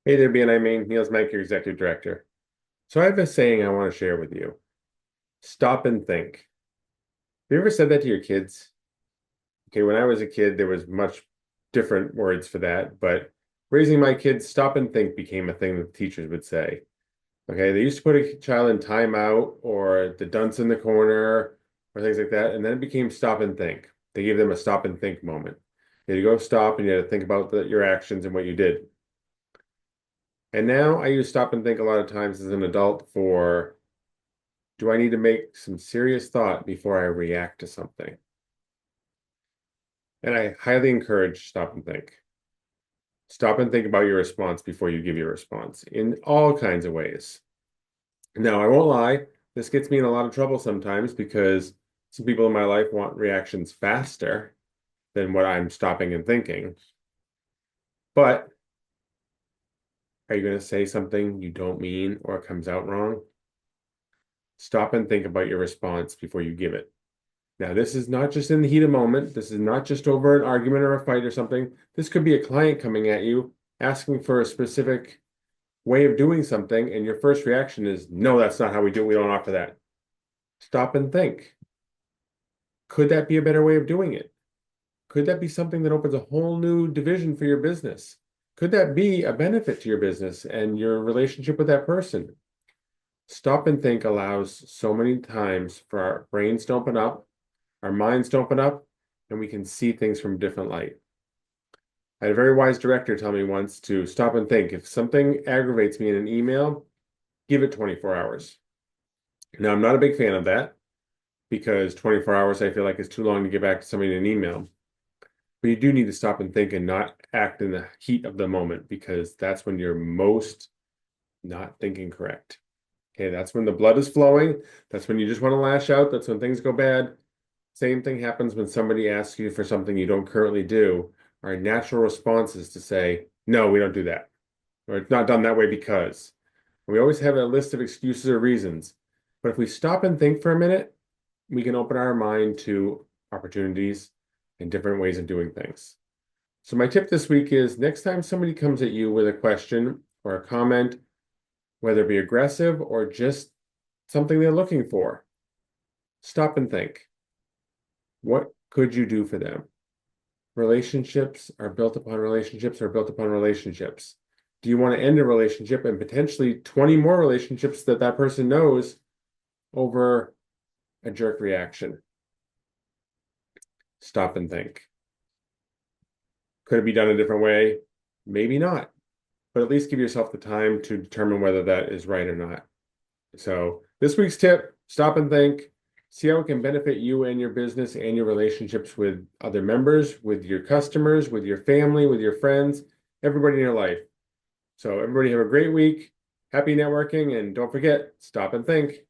Hey there, BNI Niels Mack, your executive director. So I have a saying I want to share with you. Stop and think. Have you ever said that to your kids? Okay, when I was a kid, there was much different words for that, but raising my kids, stop and think became a thing that teachers would say. Okay, they used to put a child in timeout or the dunce in the corner or things like that, and then it became stop and think. They gave them a stop and think moment. You had to go stop and you had to think about your actions and what you did. And now I use stop and think a lot of times as an adult for, do I need to make some serious thought before I react to something? And I highly encourage stop and think. Stop and think about your response before you give your response in all kinds of ways. Now, I won't lie, this gets me in a lot of trouble sometimes because some people in my life want reactions faster than what I'm stopping and thinking. But are you going to say something you don't mean or it comes out wrong? Stop and think about your response before you give it. Now, this is not just in the heat of moment. This is not just over an argument or a fight or something. This could be a client coming at you asking for a specific way of doing something, and your first reaction is, no, that's not how we do it. We don't offer that. Stop and think. Could that be a better way of doing it? Could that be something that opens a whole new division for your business? Could that be a benefit to your business and your relationship with that person? Stop and think allows so many times for our brains to open up, our minds to open up, and we can see things from a different light. I had a very wise director tell me once to stop and think. If something aggravates me in an email, give it 24 hours. Now, I'm not a big fan of that because 24 hours I feel like is too long to get back to somebody in an email. But you do need to stop and think and not act in the heat of the moment because that's when you're most not thinking correct. Okay, that's when the blood is flowing. That's when you just want to lash out. That's when things go bad. Same thing happens when somebody asks you for something you don't currently do. Our natural response is to say, no, we don't do that. Or it's not done that way because. We always have a list of excuses or reasons. But if we stop and think for a minute, we can open our mind to opportunities and different ways of doing things. So my tip this week is next time somebody comes at you with a question or a comment, whether it be aggressive or just something they're looking for, stop and think. What could you do for them? Relationships are built upon relationships are built upon relationships. Do you want to end a relationship and potentially 20 more relationships that that person knows over a jerk reaction? Stop and think. Could it be done a different way? Maybe not, but at least give yourself the time to determine whether that is right or not. So this week's tip, stop and think. See how it can benefit you and your business and your relationships with other members, with your customers, with your family, with your friends, everybody in your life. So everybody have a great week. Happy networking, and don't forget, stop and think.